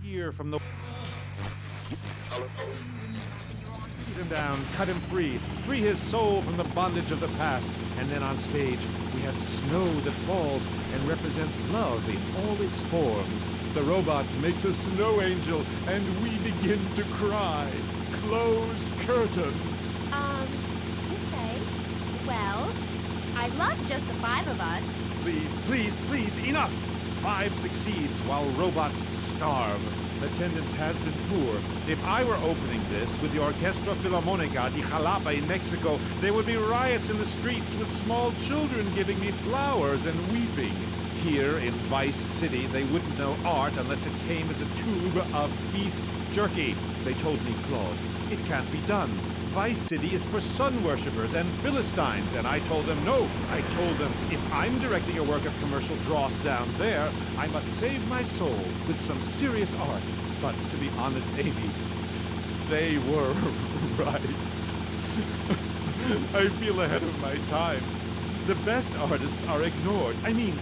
Here from the... Beat him down, cut him free his soul from the bondage of the past. And then on stage, we have snow that falls and represents love in all its forms. The robot makes a snow angel, and we begin to cry. Close curtain. Okay. Well, I'd love just the 5 of us. Please, enough! 5 succeeds while robots starve. Attendance has been poor. If I were opening this with the Orquesta Filarmónica de Jalapa in Mexico, there would be riots in the streets with small children giving me flowers and weeping. Here in Vice City, they wouldn't know art unless it came as a tube of beef jerky. They told me, Claude, it can't be done. Vice City is for sun worshippers and Philistines, and I told them no. I told them if I'm directing a work of commercial dross down there, I must save my soul with some serious art. But to be honest, Amy, they were right. I feel ahead of my time. The best artists are ignored. I mean,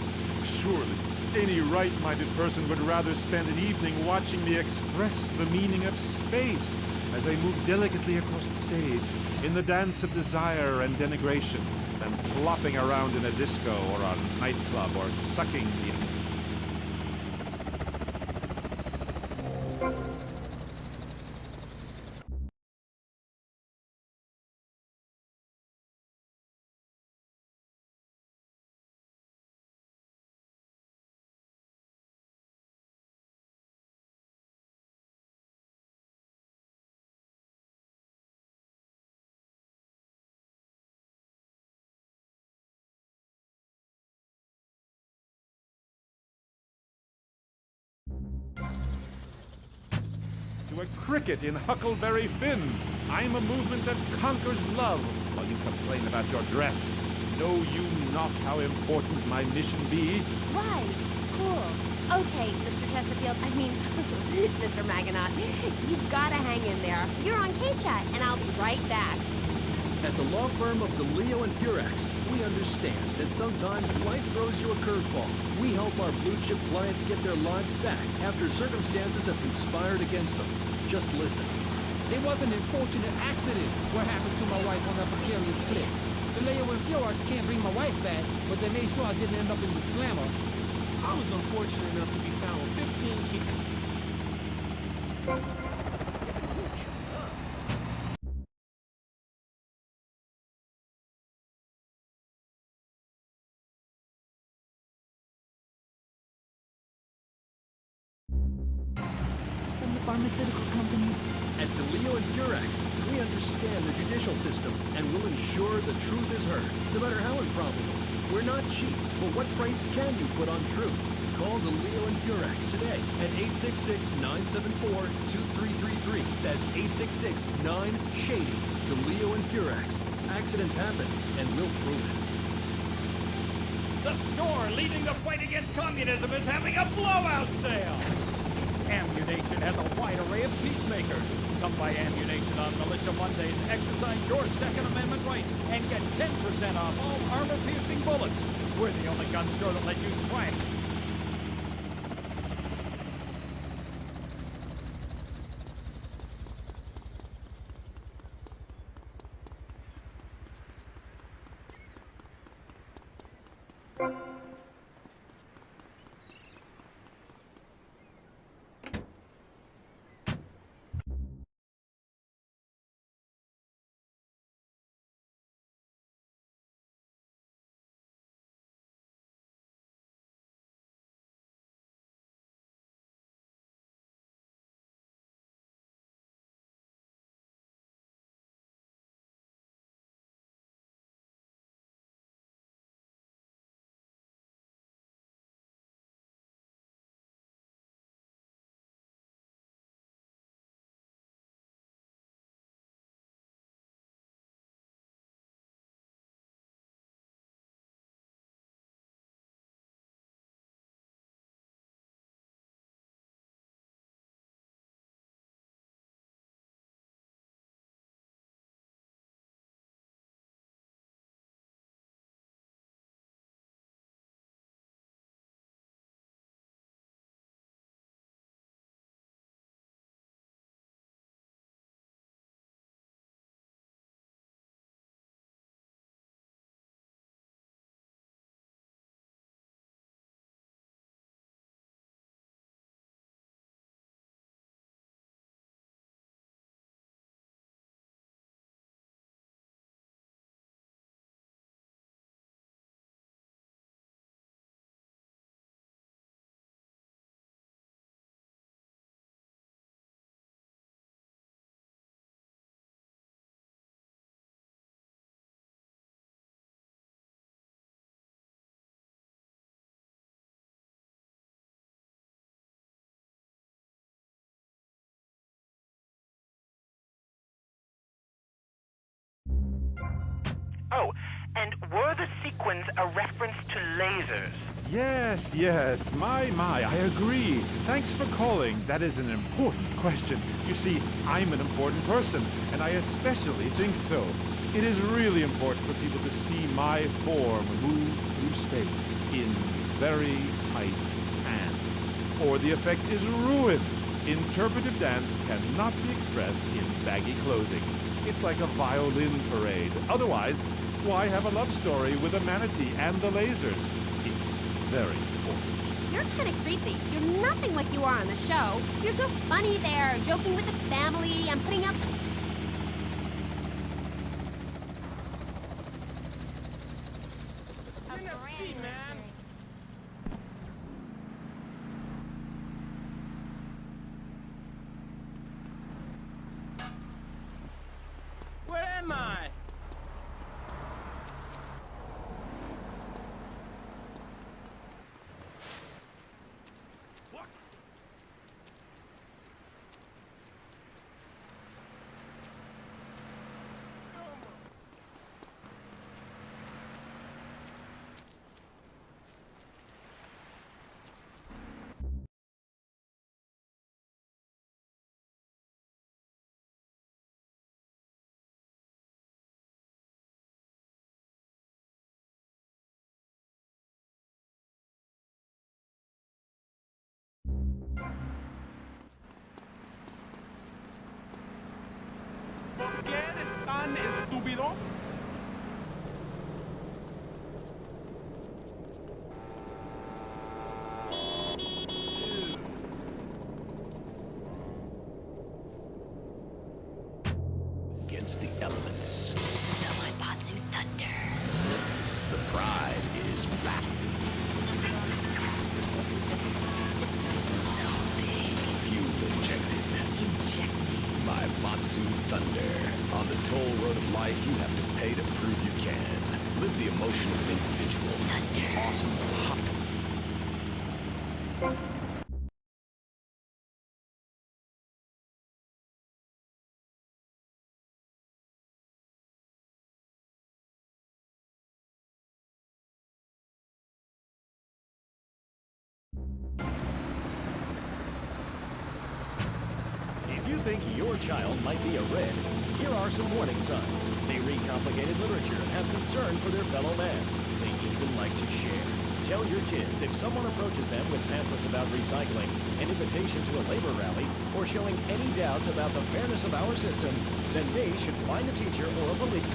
surely any right-minded person would rather spend an evening watching me express the meaning of space as I move delicately across the stage in the dance of desire and denigration than flopping around in a disco or a nightclub or sucking the... To a cricket in Huckleberry Finn. I'm a movement that conquers love while you complain about your dress. Know you not how important my mission be? Right. Cool. Okay, Mr. Chesterfield, Mr. Maginot, you've got to hang in there. You're on K-Chat, and I'll be right back. At the law firm of DeLeo and Furax, we understand that sometimes life throws you a curveball. We help our blue-chip clients get their lives back after circumstances have conspired against them. Just listen. It was an unfortunate accident. What happened to my wife on that precarious cliff? DeLeo and Furax can't bring my wife back, but they made sure I didn't end up in the slammer. I was unfortunate enough to be found with 15 kilos. From the pharmaceutical companies. At DeLeo and Furax, we understand the judicial system and will ensure the truth is heard, no matter how improbable. We're not cheap, but what price can you put on truth? Call DeLeo and Furax today at 866-974-2333. That's 866-9-SHADY. DeLeo and Furax. Accidents happen, and we'll prove it. The store leading the fight against communism is having a blowout sale! Ammunition has a wide array of peacemakers. Come buy ammunition on Militia Mondays, exercise your Second Amendment right, and get 10% off all armor-piercing bullets. We're the only gun store that lets you try it. Oh, and were the sequins a reference to lasers? Yes, my, I agree. Thanks for calling. That is an important question. You see, I'm an important person, and I especially think so. It is really important for people to see my form move through space in very tight pants, or the effect is ruined. Interpretive dance cannot be expressed in baggy clothing. It's like a violin parade. Otherwise, why have a love story with a manatee and the lasers? It's very important. You're kind of creepy. You're nothing like you are on the show. You're so funny there, joking with the family and putting up... NFT, man. Where am I? What? ¿Por qué eres tan estúpido? Against the elements. The Waibatsu Thunder. The pride is back. Fuel injected. My Matsu Thunder. On the toll road of life, you have to pay to prove you can. Live the emotion of an individual. Thunder. Awesome. Hot. If you think your child might be a red, here are some warning signs. They read complicated literature and have concern for their fellow man. They even like to share. Tell your kids if someone approaches them with pamphlets about recycling, an invitation to a labor rally, or showing any doubts about the fairness of our system, then they should find a teacher or a police.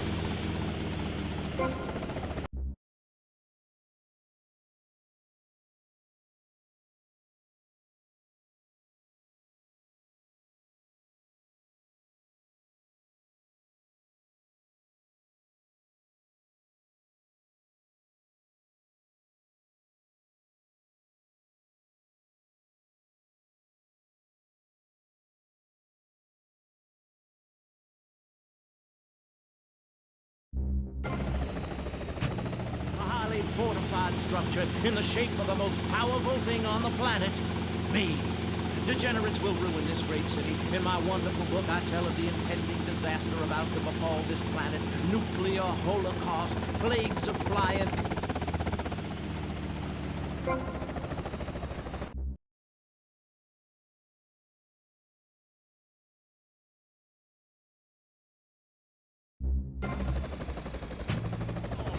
A highly fortified structure in the shape of the most powerful thing on the planet, me. Degenerates will ruin this great city. In my wonderful book, I tell of the impending disaster about to befall this planet. Nuclear holocaust, plagues of flying...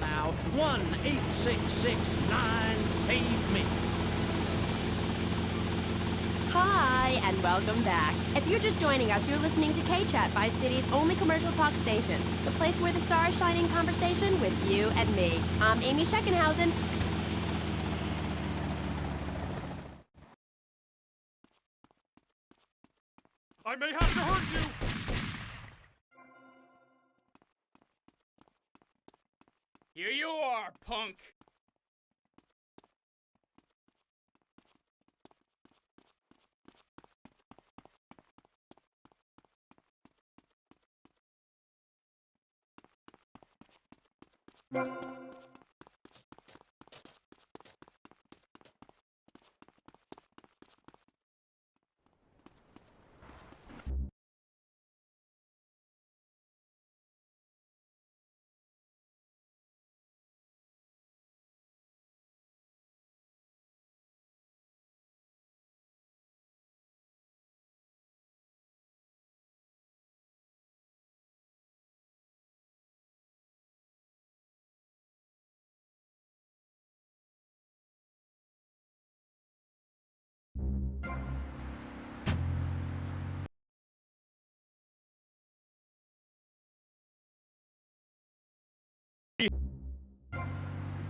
Now, 1-866-9 save me. Hi, and welcome back. If you're just joining us, you're listening to K-Chat, Vice City's only commercial talk station. The place where the stars shine in conversation with you and me. I'm Amy Scheckenhausen. I may have to hurt you! Here you are, punk!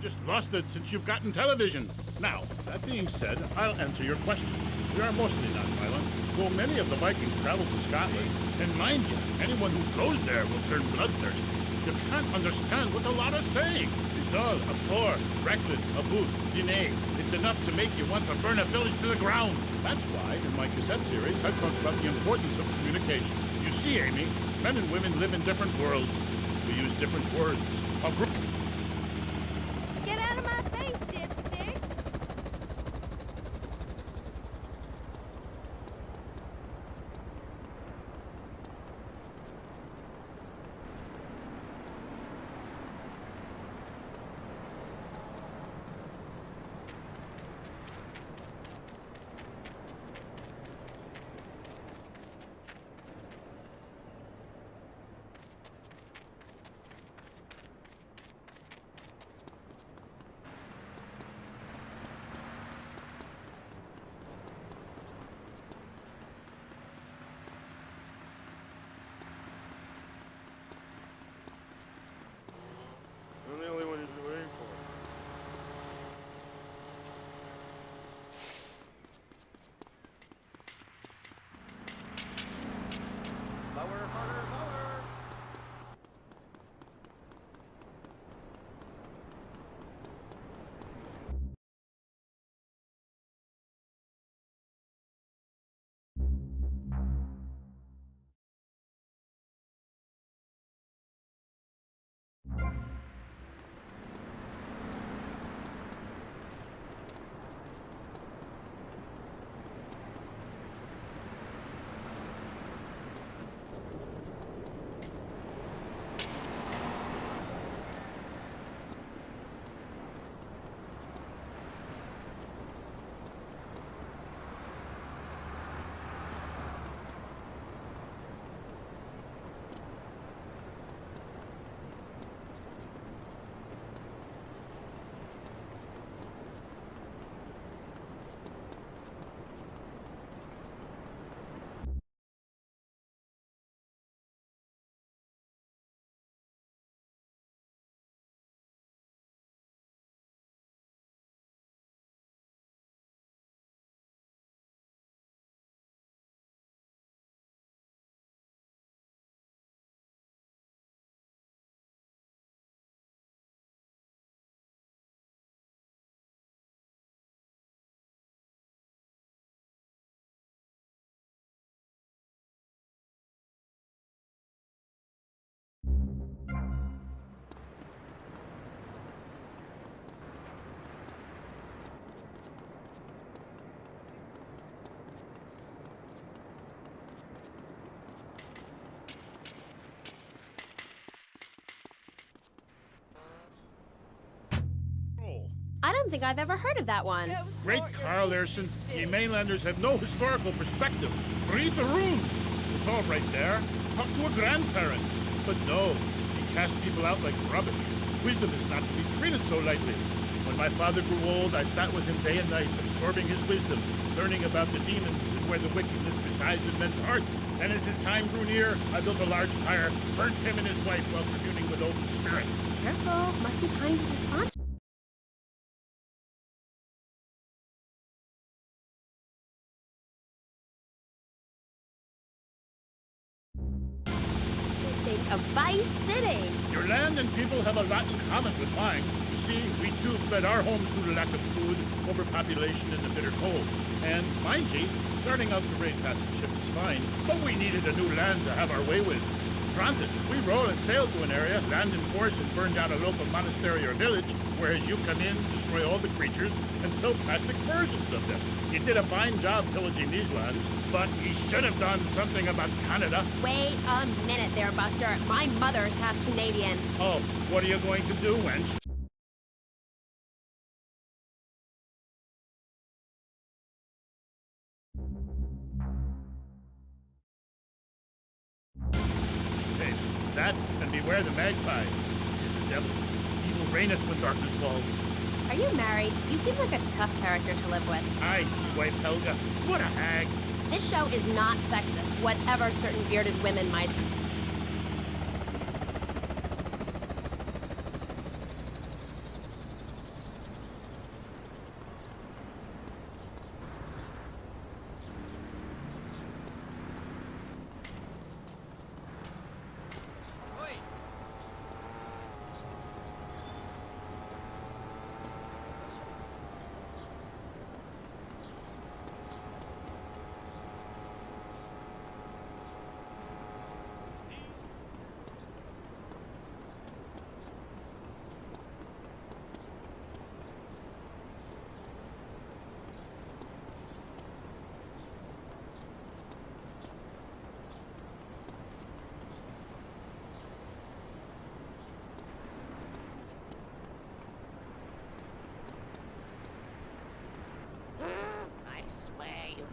Just lost it since you've gotten television. Now, that being said, I'll answer your question. We are mostly not violent, though many of the Vikings travel to Scotland. And mind you, anyone who goes there will turn bloodthirsty. You can't understand what the lot are saying. It's all a for, Recklin, a boot, dine. It's enough to make you want to burn a village to the ground. That's why, in my cassette series, I've talked about the importance of communication. You see, Amy, men and women live in different worlds. We use different words. A group... Get out of my face, dipstick! I'm the only one who's been waiting for. Lower, harder, lower. I don't think I've ever heard of that one. Great Carl Erson, ye mainlanders have no historical perspective. Read the runes. It's all right there. Talk to a grandparent. But no, he cast people out like rubbish. Wisdom is not to be treated so lightly. When my father grew old, I sat with him day and night, absorbing his wisdom, learning about the demons and where the wickedness resides in men's hearts. And as his time grew near, I built a large fire, burnt him and his wife while communing with open spirit. Careful, must be kind to the sponsor. Think of Vice City. Your land and people have a lot in common with mine. You see, we too fled our homes due to lack of food, overpopulation, and the bitter cold. And, mind ye, starting out to raid passing ships is fine, but we needed a new land to have our way with. Granted, we roll and sail to an area, land in force, and burn down a local monastery or village, whereas you come in, destroy all the creatures, and sell plastic versions of them. You did a fine job pillaging these lands, but you should have done something about Canada. Wait a minute there, Buster. My mother's half Canadian. Oh, what are you going to do, wench? That, and beware the magpie. It is the devil. Evil reigneth when darkness falls. Are you married? You seem like a tough character to live with. Aye, wife Helga. What a hag. This show is not sexist, whatever certain bearded women might be.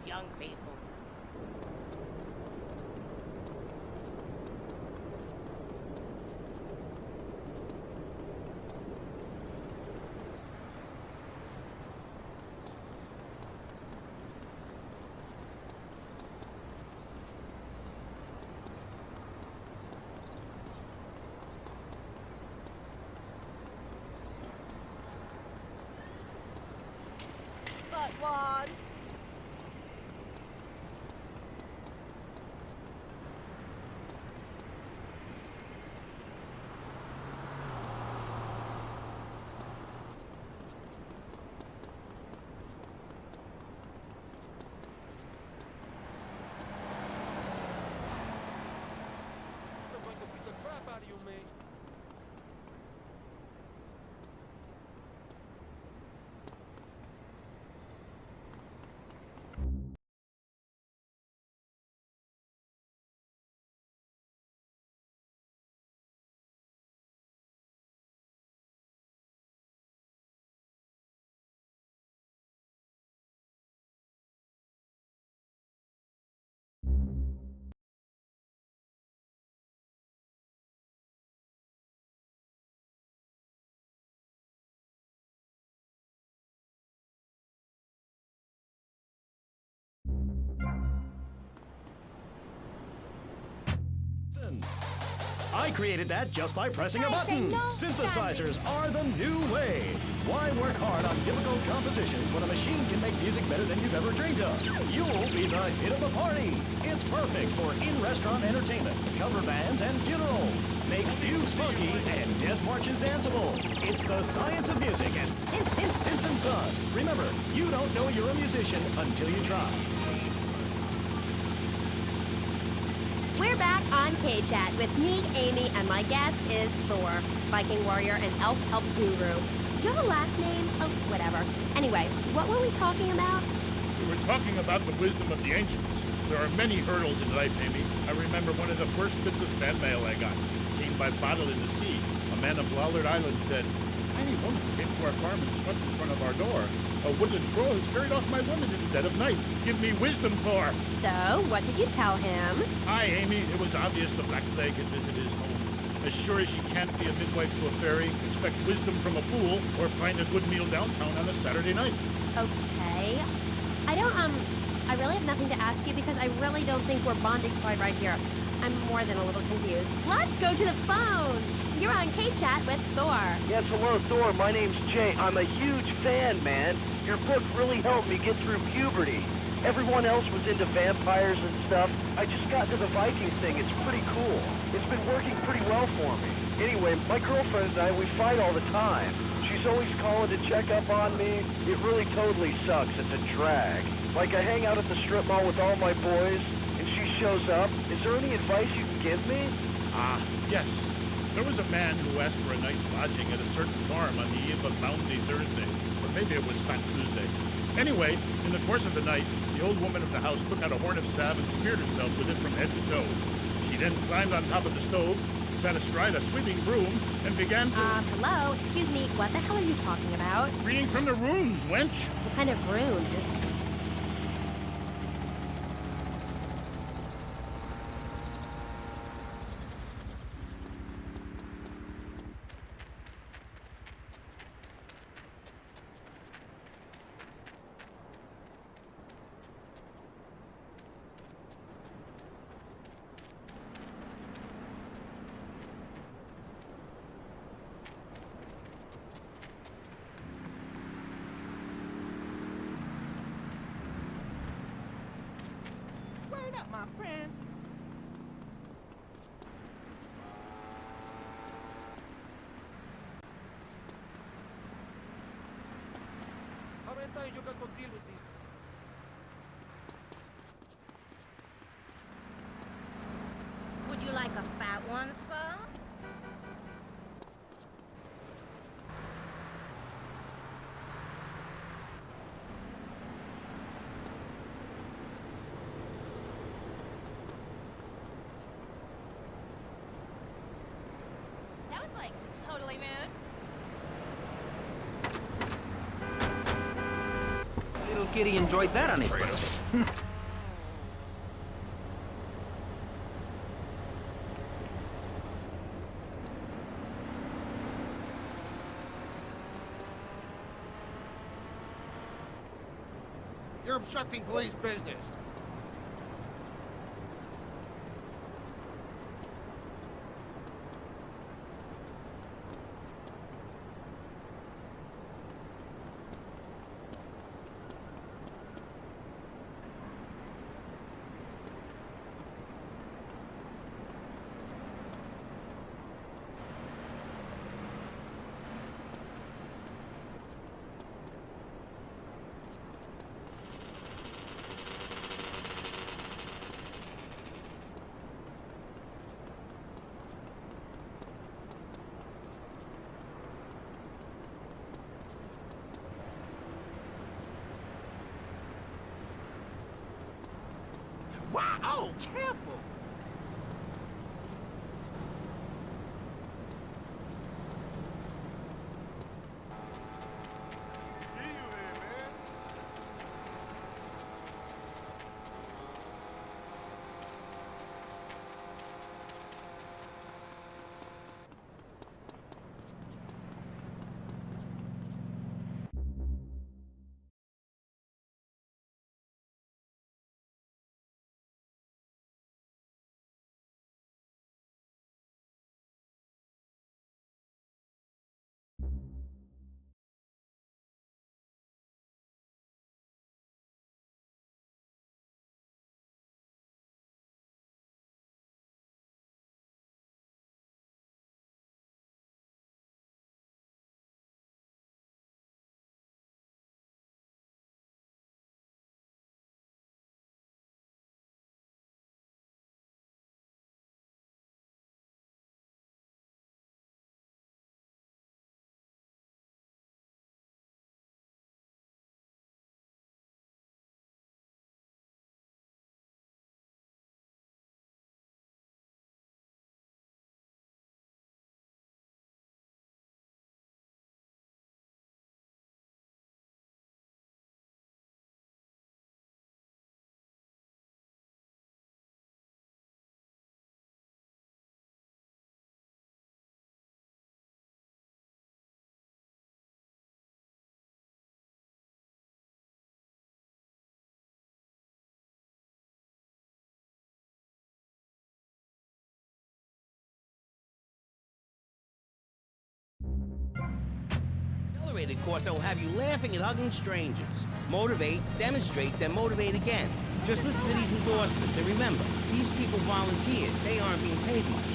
young people. But one. I'm going to beat the crap out of you, man. I created that just by pressing a button. Synthesizers are the new way. Why work hard on difficult compositions when a machine can make music better than you've ever dreamed of? You'll be the hit of the party. It's perfect for in-restaurant entertainment, cover bands, and funerals. Make fugues funky and death marches danceable. It's the science of music and Synth and Son. Remember, you don't know you're a musician until you try. We're back on K-Chat with me, Amy, and my guest is Thor, Viking warrior and elf help guru. Do you have a last name? Oh, whatever. Anyway, what were we talking about? We were talking about the wisdom of the ancients. There are many hurdles in life, Amy. I remember one of the first bits of fan mail I got. Came by bottle in the sea. A man of Lollard Island said, "A tiny woman came to our farm and swept in front of our door. A woodland troll has carried off my woman in the dead of night. Give me wisdom, Thor." So, what did you tell him? Hi, Amy. It was obvious the Black Plague had visited his home. As sure as you can't be a midwife to a fairy, expect wisdom from a fool, or find a good meal downtown on a Saturday night. Okay. I really have nothing to ask you because I really don't think we're bonding quite right here. I'm more than a little confused. Let's go to the phone! You're on K-Chat with Thor. Yes, hello, Thor. My name's Jay. I'm a huge fan, man. Your book really helped me get through puberty. Everyone else was into vampires and stuff. I just got to the Viking thing. It's pretty cool. It's been working pretty well for me. Anyway, my girlfriend and I, we fight all the time. She's always calling to check up on me. It really totally sucks. It's a drag. Like, I hang out at the strip mall with all my boys, and she shows up. Is there any advice you can give me? Yes. There was a man who asked for a night's lodging at a certain farm on the eve of Bounty Thursday. Or maybe it was Fat Tuesday. Anyway, in the course of the night, the old woman of the house took out a horn of salve and smeared herself with it from head to toe. She then climbed on top of the stove, sat astride a sweeping broom, and began to... Hello? Excuse me, what the hell are you talking about? Reading from the runes, wench! What kind of rune? Word up, my friend. How many times you got to deal with this? Would you like a fat one, sir? That was like totally mood. Little Kitty enjoyed that on his birthday. You're obstructing police business. Wow! Oh, careful! See you there, man. Accelerated course that will have you laughing and hugging strangers. Motivate, demonstrate, then motivate again. Just listen to these endorsements and remember, these people volunteered. They aren't being paid much.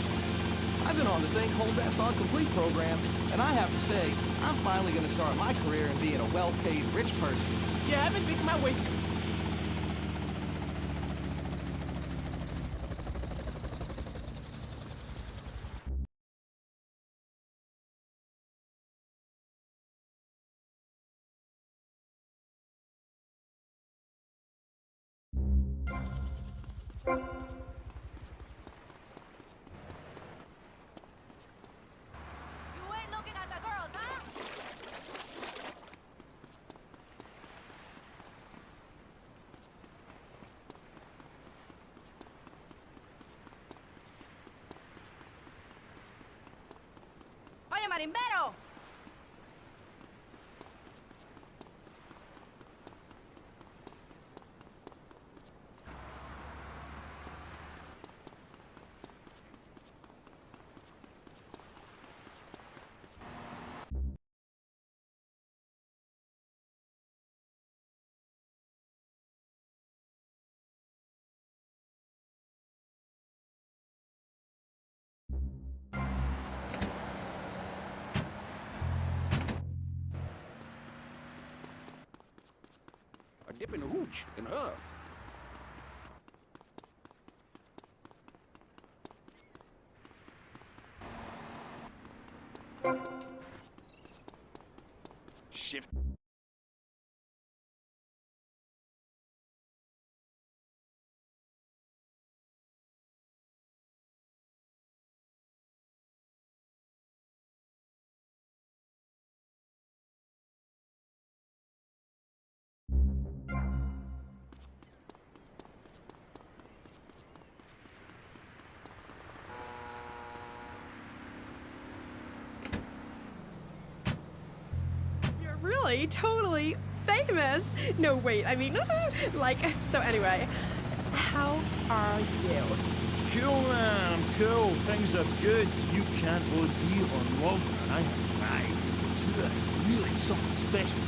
I've been on the Think Hold That Thought Complete program, and I have to say, I'm finally going to start my career in being a well-paid rich person. Yeah, I've been picking my way. ¡Oye, marimbero! A dip in the hooch in her. Shift. totally famous. No, wait, I mean, like, so anyway, how are you? Cool, man. I'm cool. Things are good. You can't OD on love, and I have died. It's really something special.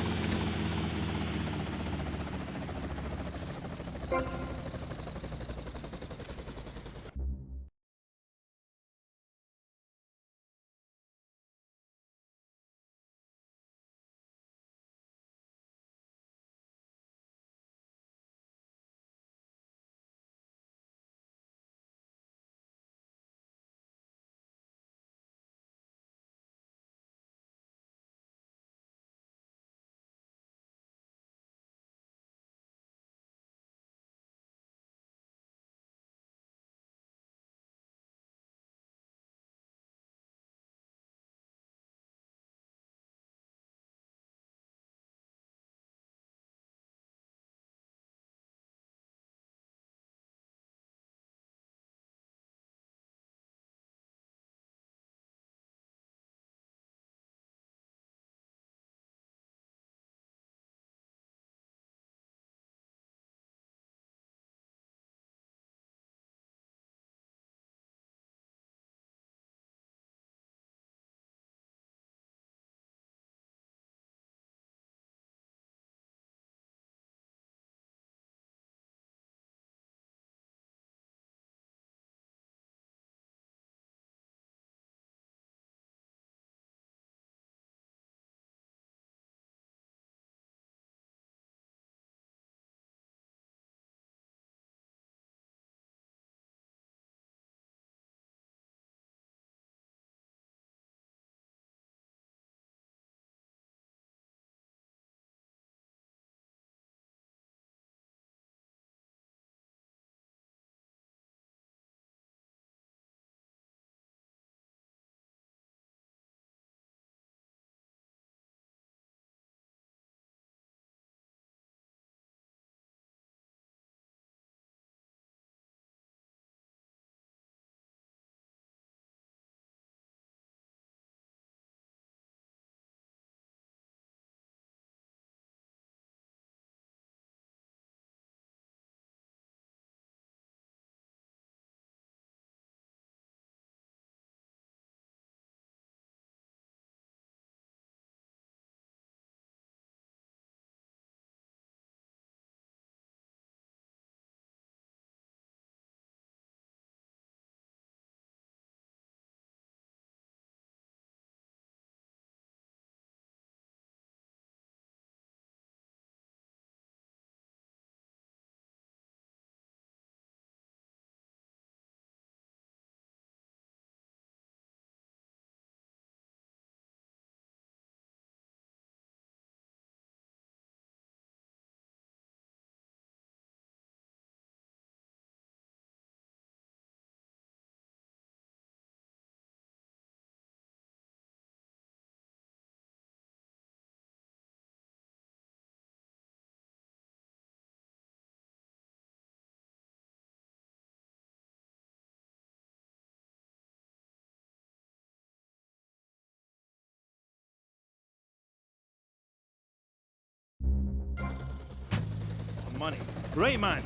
Money. Right, man.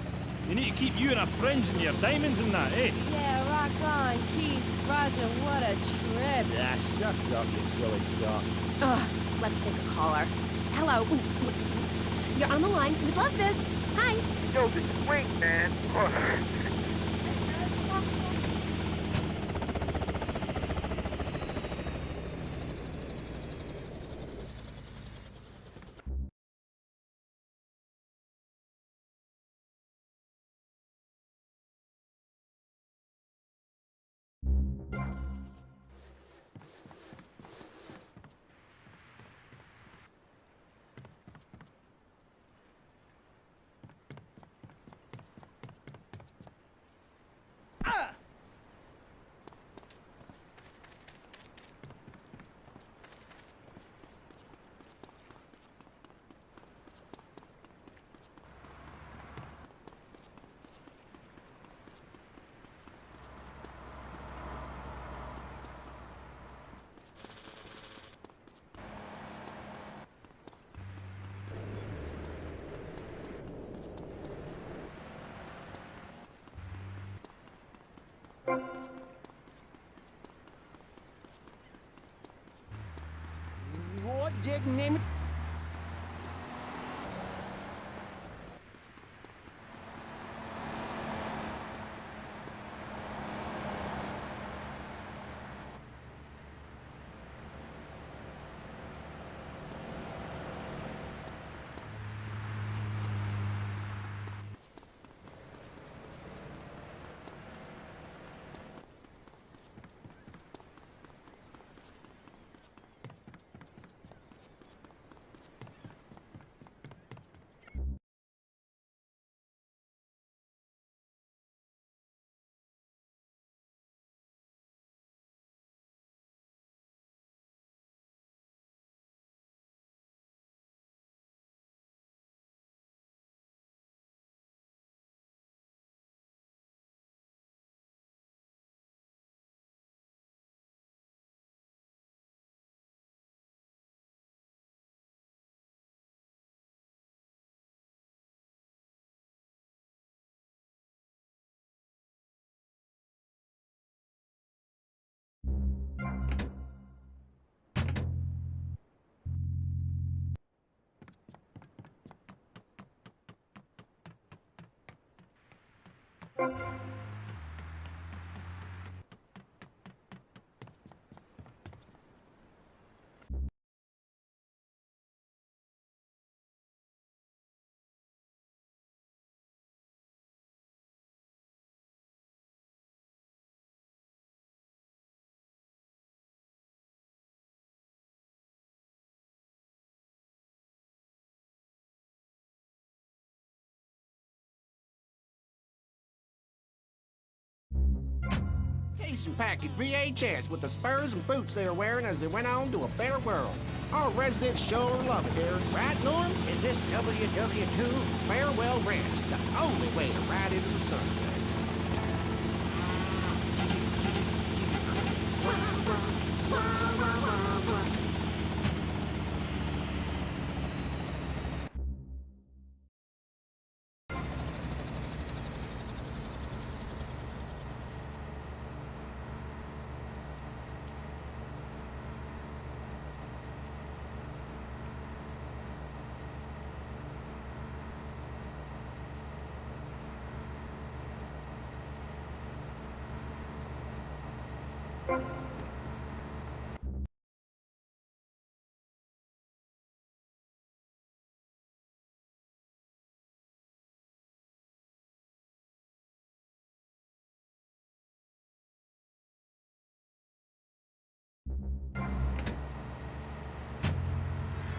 You need to keep you and our friends and your diamonds and that, eh? Yeah, rock on, Keith. Roger, what a trip. Yeah, shut up, you silly talk. Ugh, let's take a caller. Hello. Ooh. You're on the line. We'd love this. Hi. Yo, this is Wink, man. What did name it? Jason package VHS with the spurs and boots they were wearing as they went on to a better world. Our residents sure love it here. Right, Norm? Is this WW2? Farewell Rest, the only way to ride into the sunset.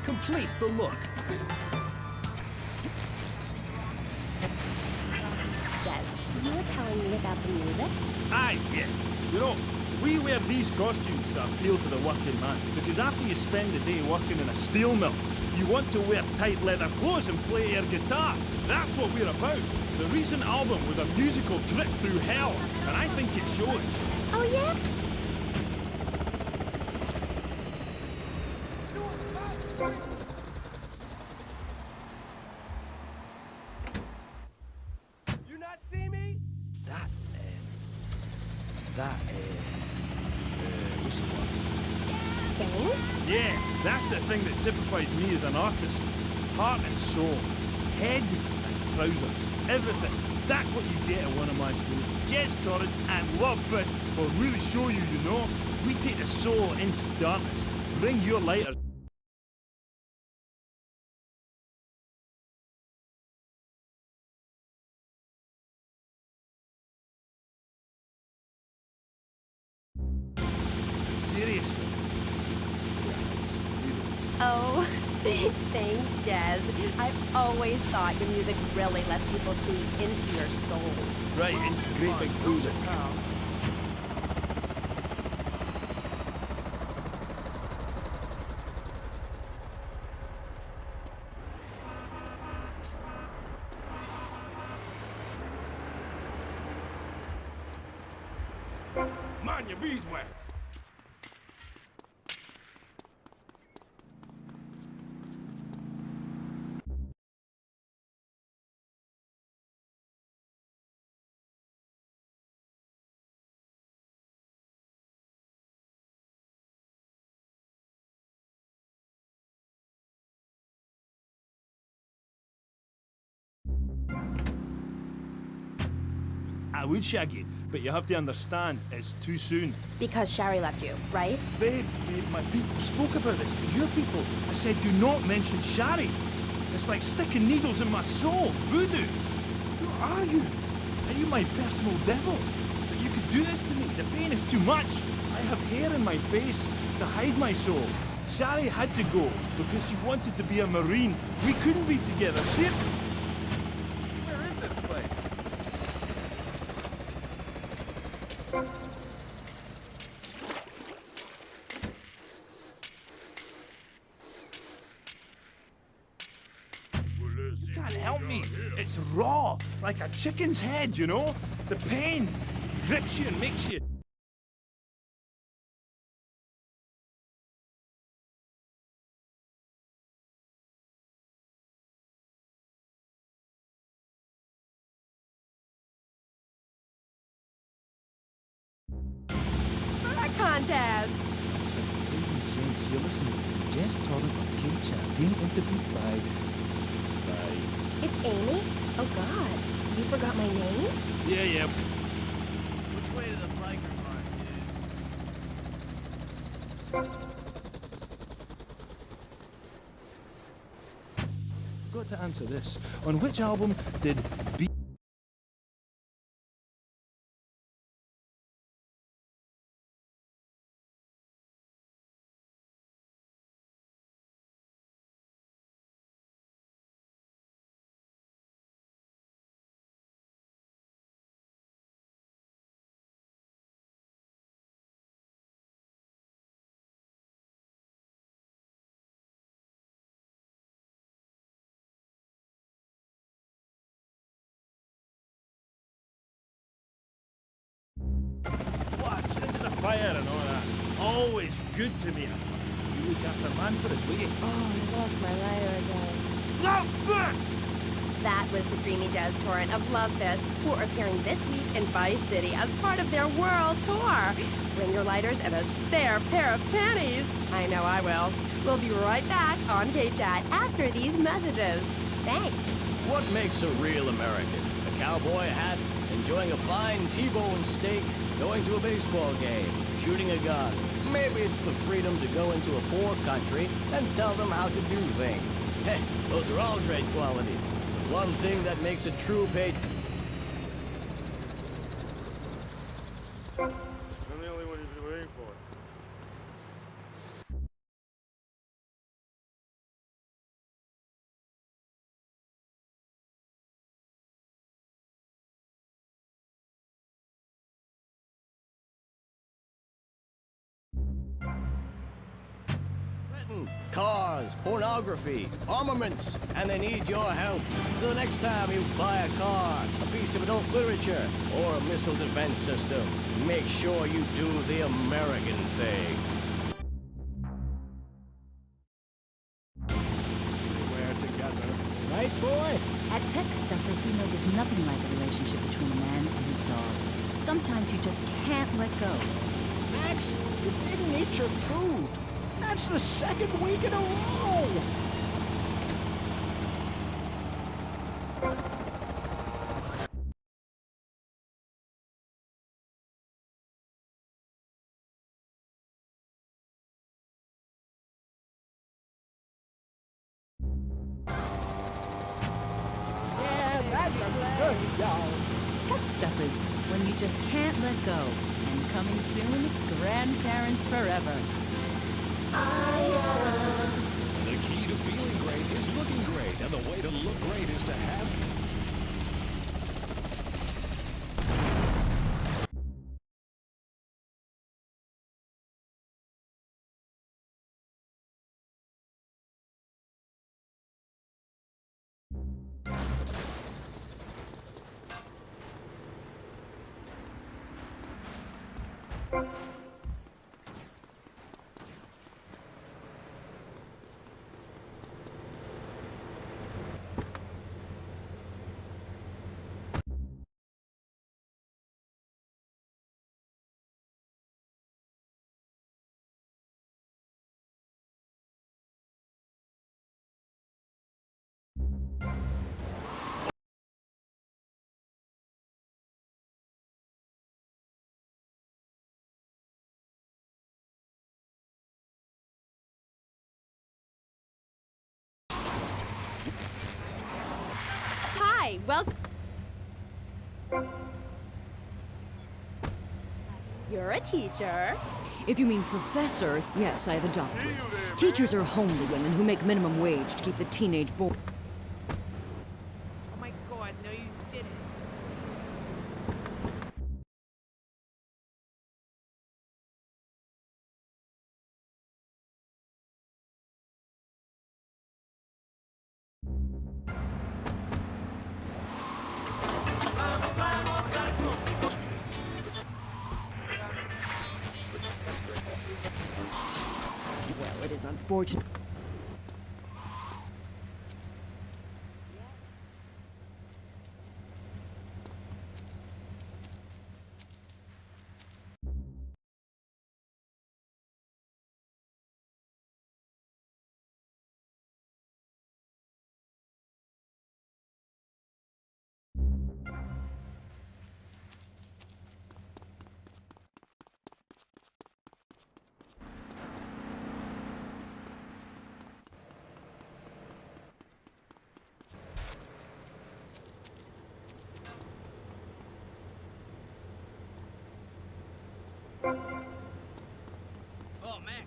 Complete the look. Des, you were telling me about the music? Aye, yeah. You know, we wear these costumes to appeal to the working man, because after you spend the day working in a steel mill, you want to wear tight leather clothes and play air guitar. That's what we're about. The recent album was a musical trip through hell, and I think it shows. Oh, yeah? You not see me? Thing? Yeah, that's the thing that typifies me as an artist. Heart and soul. Head and trousers. Everything. That's what you get at one of my shows. Jez Torrent and Love Fist will really show you, you know. We take the soul into darkness. Bring your lighters. Seriously. Oh, thanks, Jazz. I've always thought your music really lets people see into your soul. Right, into great big music. Mind your beeswax. I would, Shaggy, but you have to understand, it's too soon. Because Shari left you, right? Babe, my people spoke about this to your people. I said, do not mention Shari. It's like sticking needles in my soul. Voodoo. Who are you? Are you my personal devil? That you could do this to me? The pain is too much. I have hair in my face to hide my soul. Shari had to go because she wanted to be a Marine. We couldn't be together. See it? Where is this place? You can't help me. It's raw, like a chicken's head, you know? The pain grips you and makes you... Our contest! Ladies and gents, you're listening to the Jazz Torrent of K-Chat, being interviewed by... It's Amy? Oh God, you forgot my name? Yeah. Which way to the biker Got to answer this. On which album did B... Watch into the fire and all that. Always good to me. You look after man for his way. Oh, I lost my lighter again. Love Fest! That was the Dreamy Jazz Torrent of Love Fest, who are appearing this week in Vice City as part of their world tour. Bring your lighters and a spare pair of panties. I know I will. We'll be right back on K-Chat after these messages. Thanks. What makes a real American? A cowboy hat, enjoying a fine T-bone steak, going to a baseball game, shooting a gun. Maybe it's the freedom to go into a poor country and tell them how to do things. Hey, those are all great qualities. But one thing that makes a true patriot... I'm the only one you've been waiting for. Cars, pornography, armaments, and they need your help. So the next time you buy a car, a piece of adult literature, or a missile defense system, make sure you do the American thing. We're together. Right, boy? At Pet Stuffers, we know there's nothing like a relationship between a man and his dog. Sometimes you just can't let go. Max, you didn't eat your food. That's the second week in a row. Yeah, that's a good dog. Pet Stuffers, when you just can't let go. And coming soon, Grandparents Forever. The key to feeling great is looking great, and the way to look great is to have welcome. You're a teacher. If you mean professor, yes, I have a doctorate. Teachers are homely women who make minimum wage to keep the teenage boy. Oh my god, no you didn't. Well, it is unfortunate. Oh, man.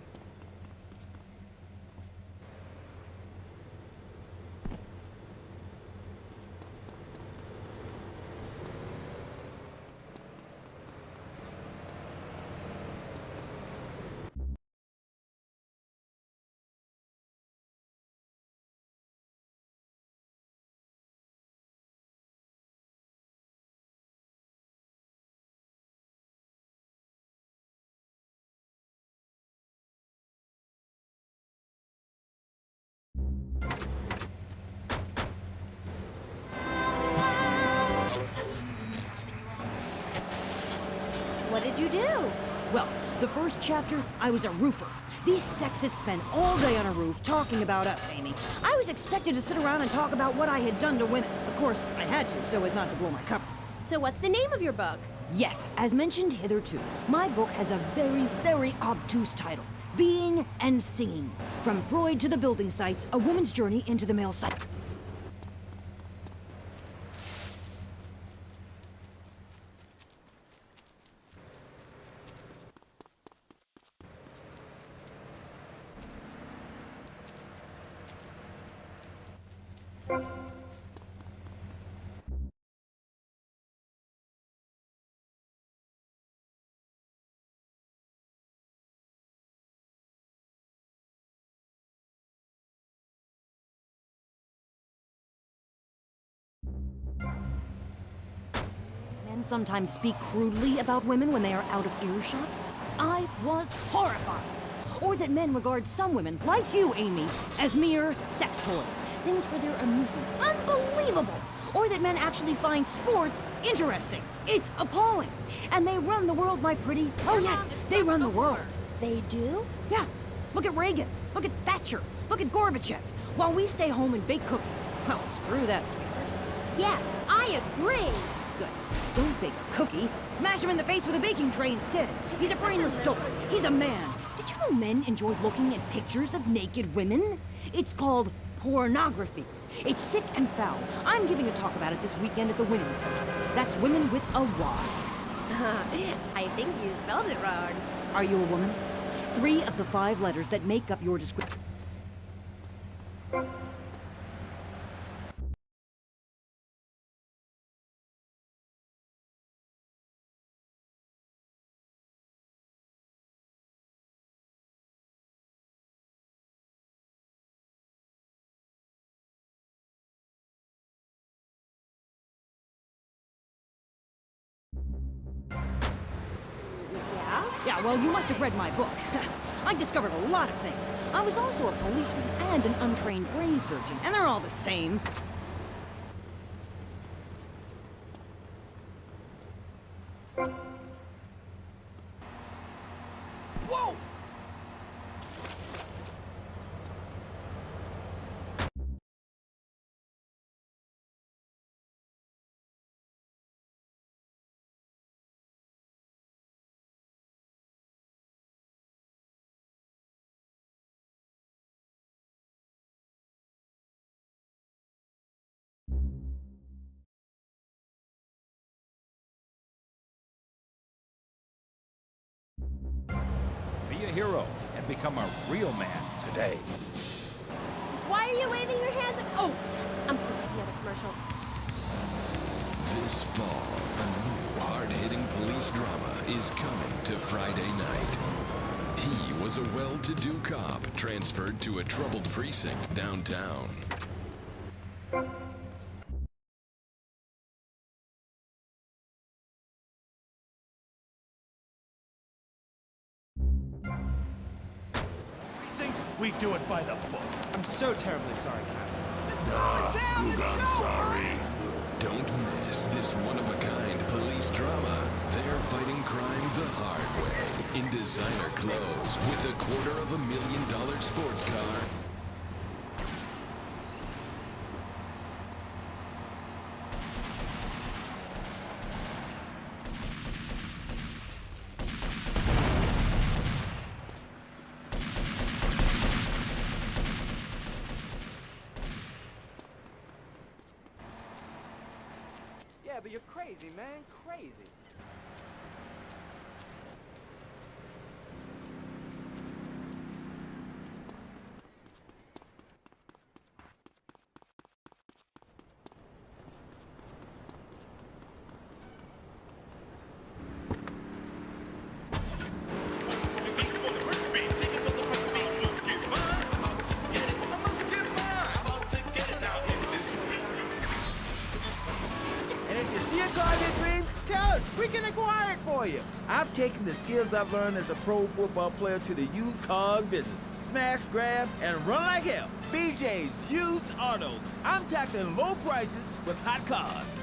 What did you do? Well, the first chapter, I was a roofer. These sexists spend all day on a roof talking about us, Amy. I was expected to sit around and talk about what I had done to women. Of course, I had to, so as not to blow my cover. So what's the name of your book? Yes, as mentioned hitherto, my book has a very, very obtuse title. Being and Singing. From Freud to the building sites, a woman's journey into the male psyche. Men sometimes speak crudely about women when they are out of earshot. I was horrified. Or that men regard some women, like you, Amy, as mere sex toys, things for their amusement. Unbelievable! Or that men actually find sports interesting. It's appalling. And they run the world, my pretty. Oh yes, they run the world. They do? Yeah. Look at Reagan. Look at Thatcher. Look at Gorbachev. While we stay home and bake cookies. Well, screw that, sweetheart. Yes, I agree. Good. Don't bake a cookie. Smash him in the face with a baking tray instead. He's a brainless dolt. He's a man. Did you know men enjoy looking at pictures of naked women? It's called pornography. It's sick and foul. I'm giving a talk about it this weekend at the Women's Center. That's women with a Y. I think you spelled it wrong. Are you a woman? 3 of the 5 letters that make up your description. Yeah, well, you must have read my book. I discovered a lot of things. I was also a policeman and an untrained brain surgeon, and they're all the same. Whoa! hero and become a real man today. Why are you waving your hands? Oh, I'm supposed to be at a commercial. This fall, a new hard-hitting police drama is coming to Friday night. He was a well-to-do cop transferred to a troubled precinct downtown. We do it by the book. I'm so terribly sorry, Captain. I'm sorry. Don't miss this one-of-a-kind police drama. They're fighting crime the hard way, in designer clothes, with a $250,000 sports car. Yeah, but you're crazy, man. Crazy. And if you see a car in your dreams, tell us. We can acquire it for you. I've taken the skills I've learned as a pro football player to the used car business. Smash, grab, and run like hell. BJ's Used Autos. I'm tackling low prices with hot cars.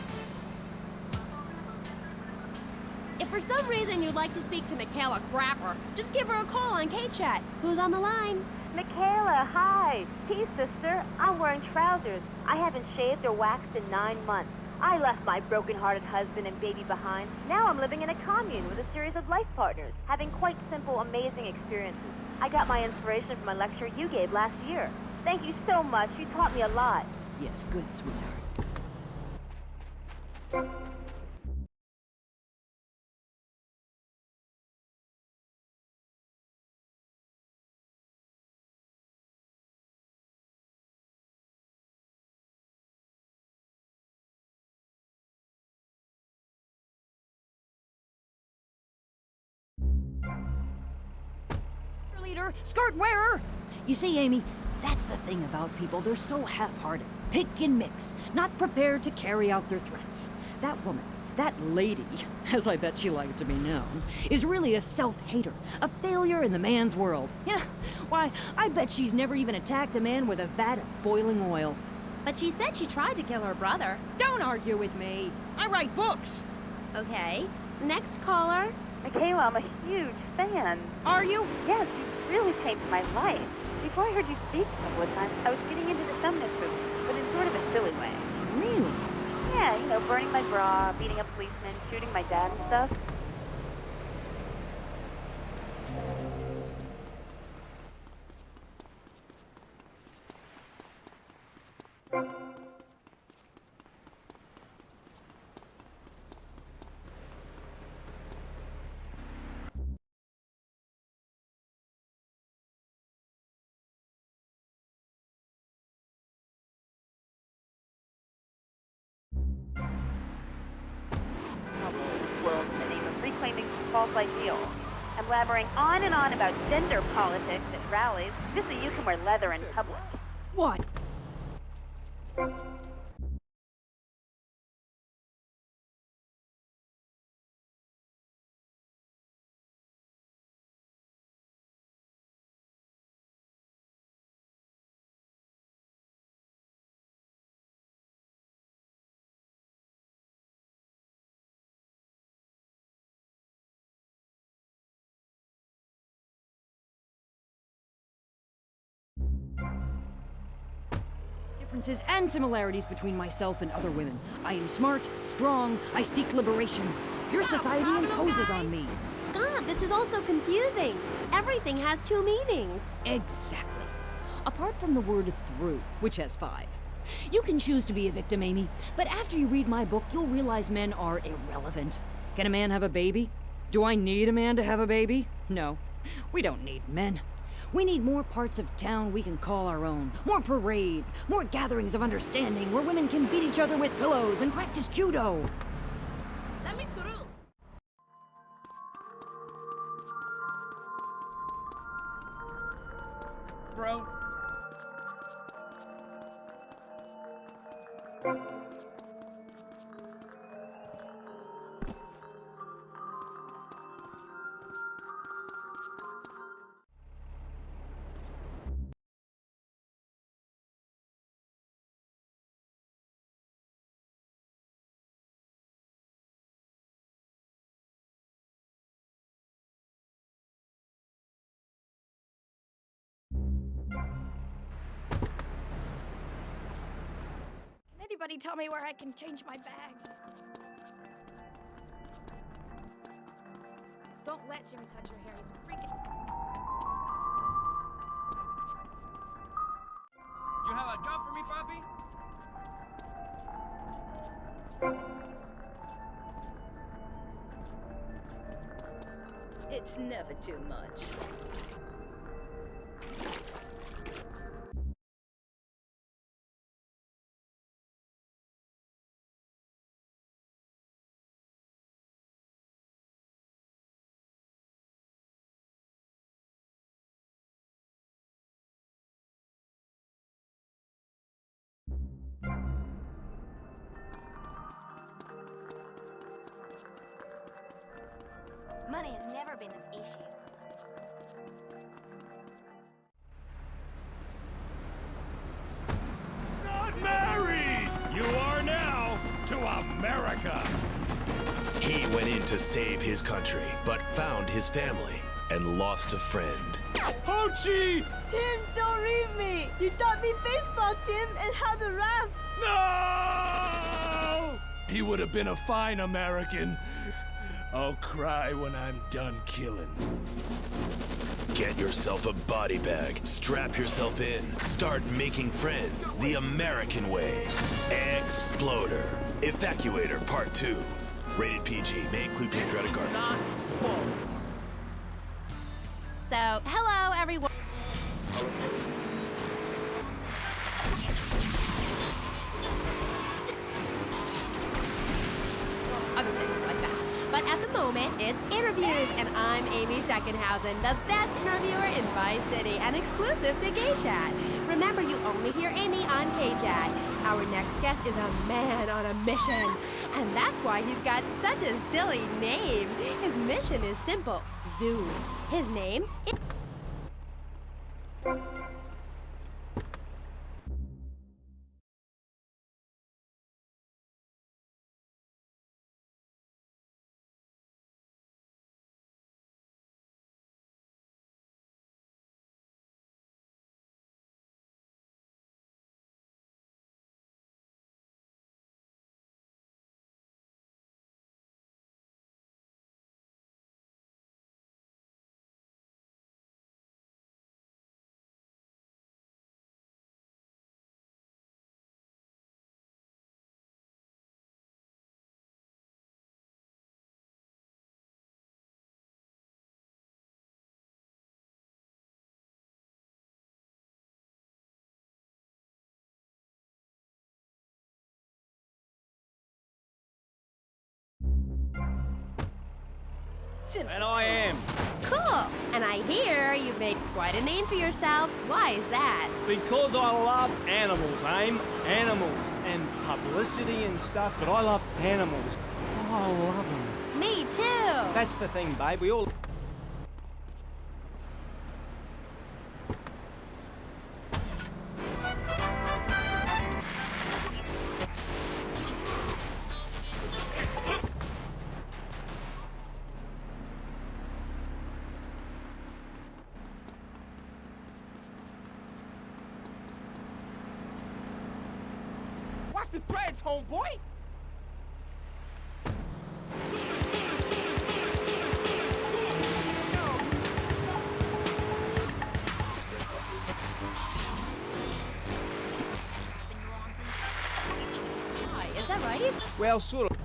If for some reason you'd like to speak to Michaela Crapper, just give her a call on K-Chat. Who's on the line? Michaela, hi. Peace, sister. I'm wearing trousers. I haven't shaved or waxed in 9 months. I left my broken-hearted husband and baby behind. Now I'm living in a commune with a series of life partners, having quite simple, amazing experiences. I got my inspiration from a lecture you gave last year. Thank you so much. You taught me a lot. Yes, good, sweetheart. Leader, skirt wearer! You see, Amy, that's the thing about people. They're so half-hearted. Pick and mix, not prepared to carry out their threats. That woman, that lady, as I bet she likes to be known, is really a self-hater, a failure in the man's world. Yeah, why, I bet she's never even attacked a man with a vat of boiling oil. But she said she tried to kill her brother. Don't argue with me. I write books. Okay. Next caller. Michaela, I'm a huge fan. Are you? Yes, you really changed my life. Before I heard you speak a couple of times, I was getting into the feminist movement, but in sort of a silly way. Really? Yeah, you know, burning my bra, beating up policemen, shooting my dad and stuff. World in the name of reclaiming some false ideal. I'm blabbering on and on about gender politics at rallies just so you can wear leather in public. What? Differences and similarities between myself and other women. I am smart, strong, I seek liberation. Your society imposes on me. God, this is all so confusing. Everything has two meanings. Exactly. Apart from the word through, which has 5. You can choose to be a victim, Amy, but after you read my book, you'll realize men are irrelevant. Can a man have a baby? Do I need a man to have a baby? No. We don't need men. We need more parts of town we can call our own. More parades, more gatherings of understanding where women can beat each other with pillows and practice judo. Let me through. Bro. Can anybody tell me where I can change my bags? Don't let Jimmy touch your hair. He's freaking. You have a job for me, Papi? It's never too much. Money has never been an issue. Not married! You are now to America! He went in to save his country, but found his family and lost a friend. Hochi! Tim, don't leave me! You taught me baseball, Tim, and how to rap! No! He would have been a fine American. I'll cry when I'm done killing. Get yourself a body bag, strap yourself in, start making friends the American way. Exploder. Evacuator Part 2. Rated PG. May include patriotic garbage. So, hello everyone. Other things like that. But at the moment, it's interviews, and I'm Amy Scheckenhausen, the best interviewer in Vice City and exclusive to Gay Chat. Remember, you only hear Amy on K-Chat. Our next guest is a man on a mission, and that's why he's got such a silly name. His mission is simple: zoos. His name is... And I am. Cool. And I hear you've made quite a name for yourself. Why is that? Because I love animals, Aim. Animals. And publicity and stuff, but I love animals. I love them. Me too. That's the thing, babe. We all... Watch the threads, homeboy! Why, is that right? Well, sort of.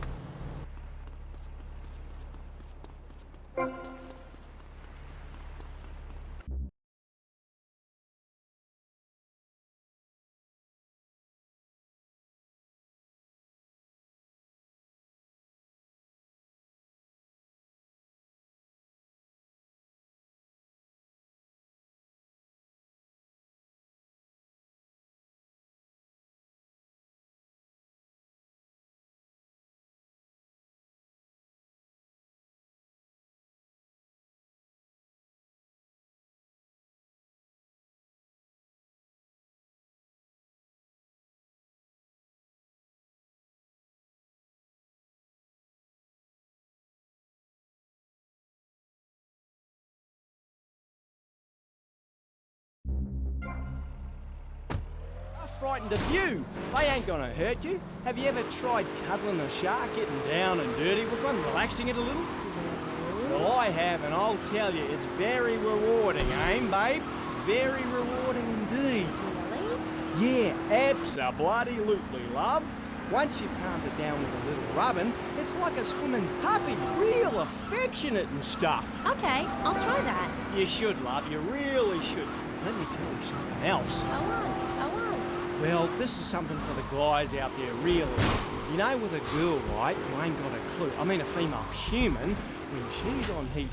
frightened of you. They ain't gonna hurt you. Have you ever tried cuddling a shark, getting down and dirty with one, relaxing it a little? Well, I have, and I'll tell you, it's very rewarding, eh, babe? Very rewarding indeed. Really? Yeah, abso-bloody-lutely, love. Once you calm it down with a little rubbing, it's like a swimming puppy, real affectionate and stuff. Okay, I'll try that. You should, love, you really should. Let me tell you something else. Go on. Well, this is something for the guys out there, really. You know, with a girl, right, you ain't got a clue. I mean, a female human, when she's on heat.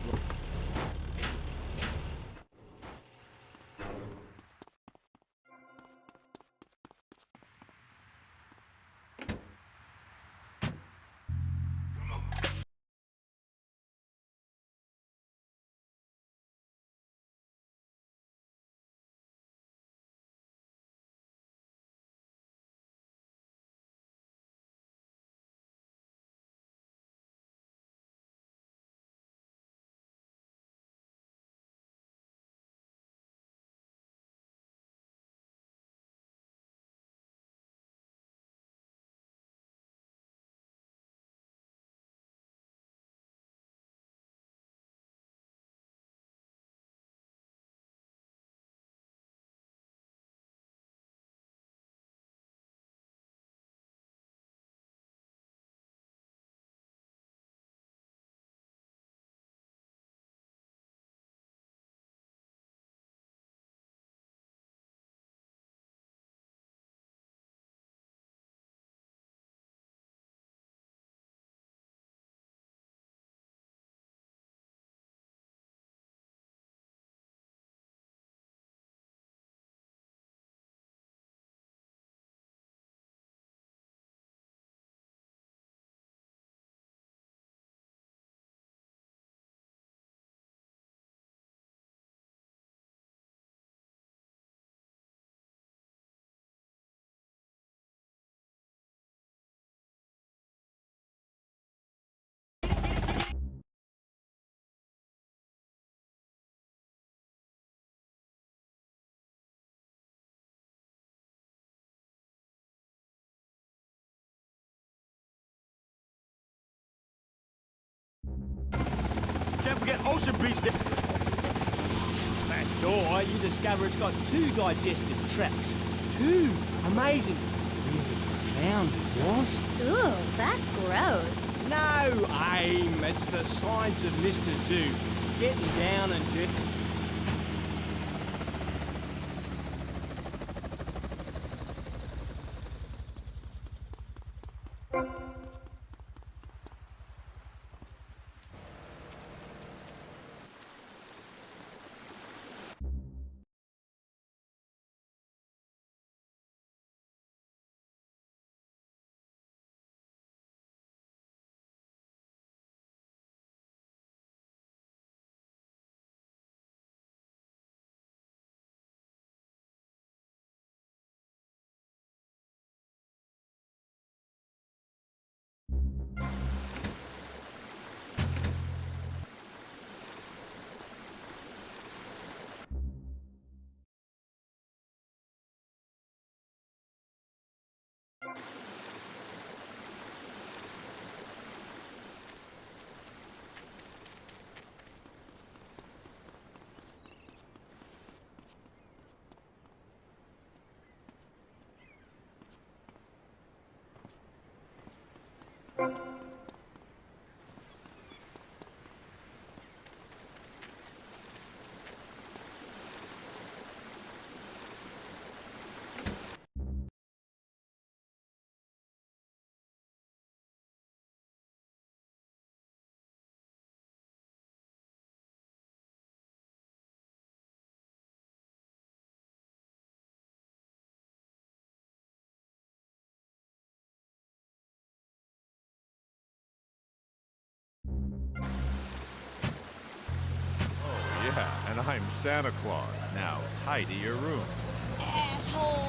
Can't forget Ocean Beach. That door, you discover it's got 2 digestive tracts. 2! Amazing. Really profound it was. Ooh, that's gross. No, Aim. It's the science of Mr. Zoo. Getting down and dirty. Yeah, and I'm Santa Claus. Now, tidy your room. Asshole.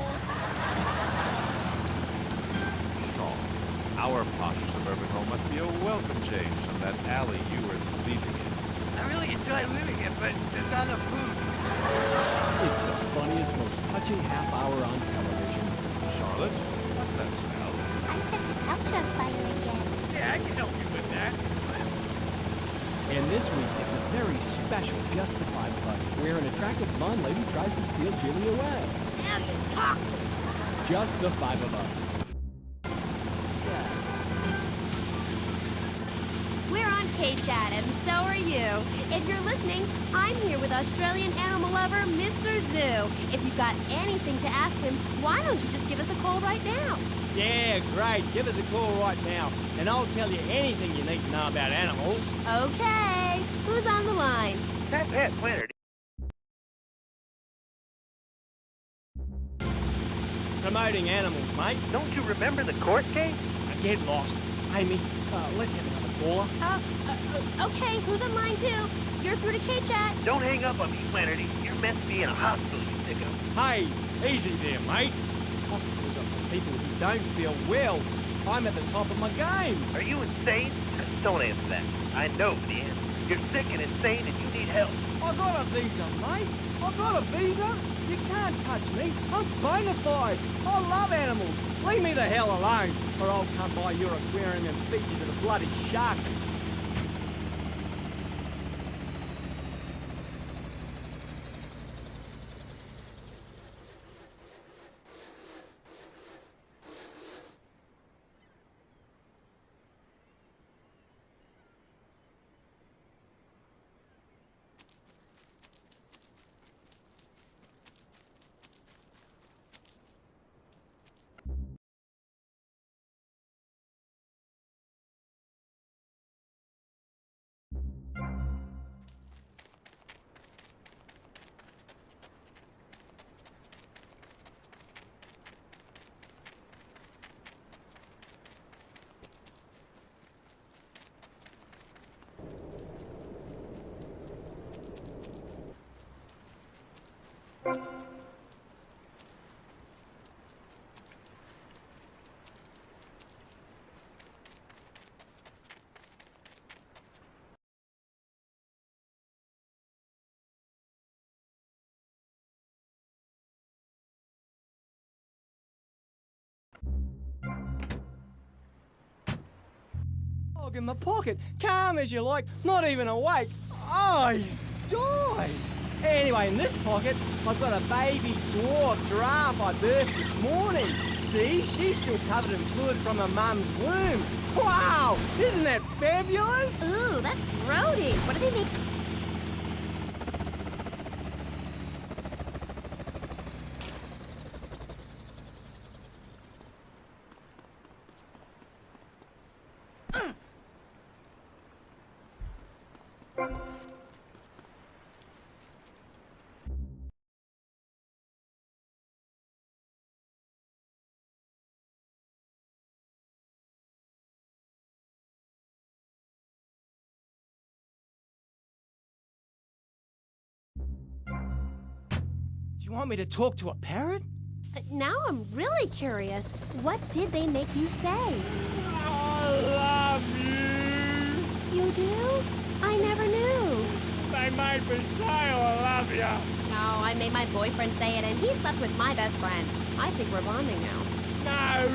Sean, our posh suburban home must be a welcome change from that alley you were sleeping in. I really enjoy living it, but there's not enough food. It's the funniest, most touching half hour on television. Charlotte? What's that smell? I set the couch on fire again. Yeah, I can help you with that. And this week, it's a very special Just the Five of Us, where an attractive blonde lady tries to steal Jimmy away. Now you talk. Just the Five of Us. We're on K-Chat, and so are you. If you're listening, I'm here with Australian animal lover, Mr. Zoo. If you've got anything to ask him, why don't you just give us a call right now? Yeah, great. Give us a call right now, and I'll tell you anything you need to know about animals. Okay. Who's on the line? Pat Flannery. Promoting animals, mate. Don't you remember the court case? I get lost. Amy, let's have another caller. Okay, who's on line two? You're through to K-Chat. Don't hang up on me, Flannery. You're meant to be in a hospital, you sicko. Hey, easy there, mate. Hospitals are for people who don't feel well. I'm at the top of my game. Are you insane? Don't answer that. I know the answer. You're sick and insane and you need help. I got a visa, mate. I got a visa. You can't touch me. I'm bona fide. I love animals. Leave me the hell alone, or I'll come by your aquarium and feed you to the bloody shark. Dog in my pocket, calm as you like, not even awake. Oh, he's died. Anyway, in this pocket, I've got a baby dwarf giraffe I birthed this morning. See, she's still covered in fluid from her mum's womb. Wow, isn't that fabulous? Ooh, that's grody. What do they make? Do you want me to talk to a parrot? Now I'm really curious. What did they make you say? I love you. You do? I never knew. They made me say I love you. Oh, I made my boyfriend say it, and he slept with my best friend. I think we're bonding now. No,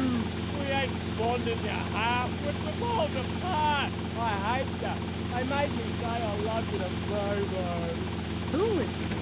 we ain't bonding, you heart. We're miles apart. I hate you. They made me say I love you to Bobo. Who is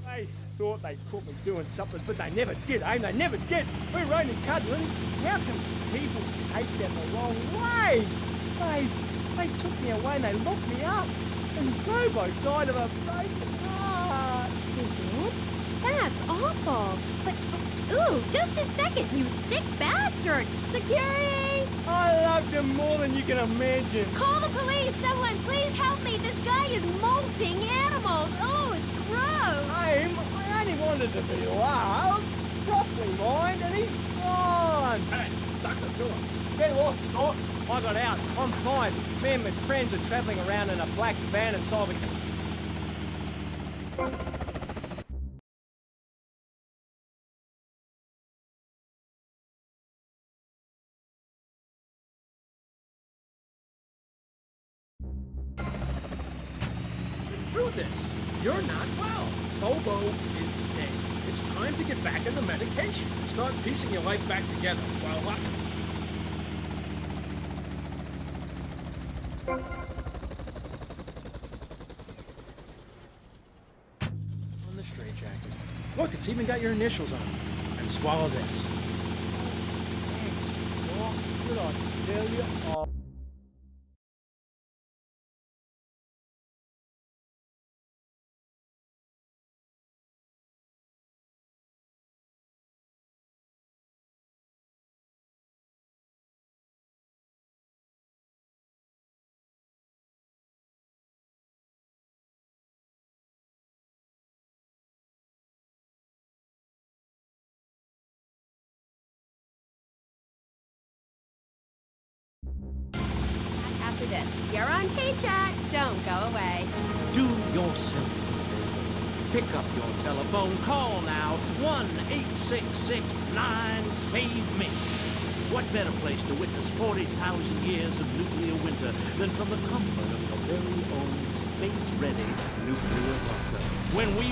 They thought they caught me doing something, but they never did, eh? They never did. We're only cuddling. How can people take that the wrong way? They took me away and they locked me up. And Bobo died of a broken heart. They did? That's awful. But, ooh, just a second, you sick bastard! Security! I loved him more than you can imagine. Call the police! Someone, please help me! This guy is molting animals! Oh, it's gross! I only wanted to be loved. properly, mind, and he's gone. Hey, Dr. Phillips. Get lost, Doc. I got out. I'm fine. Me and my friends are traveling around in a black van and solving... Through this, you're not well. Bobo is dead. It's time to get back on the medication and start piecing your life back together. While on the straitjacket. Look, it's even got your initials on it. And swallow this. Thanks, Doc. Good, I tell you. Oh. After this, you're on K-Chat. Don't go away. Do yourself a favor. Pick up your telephone. Call now. 1-866-9-SAVE-ME. What better place to witness 40,000 years of nuclear winter than from the comfort of your very own space-ready nuclear bunker? When we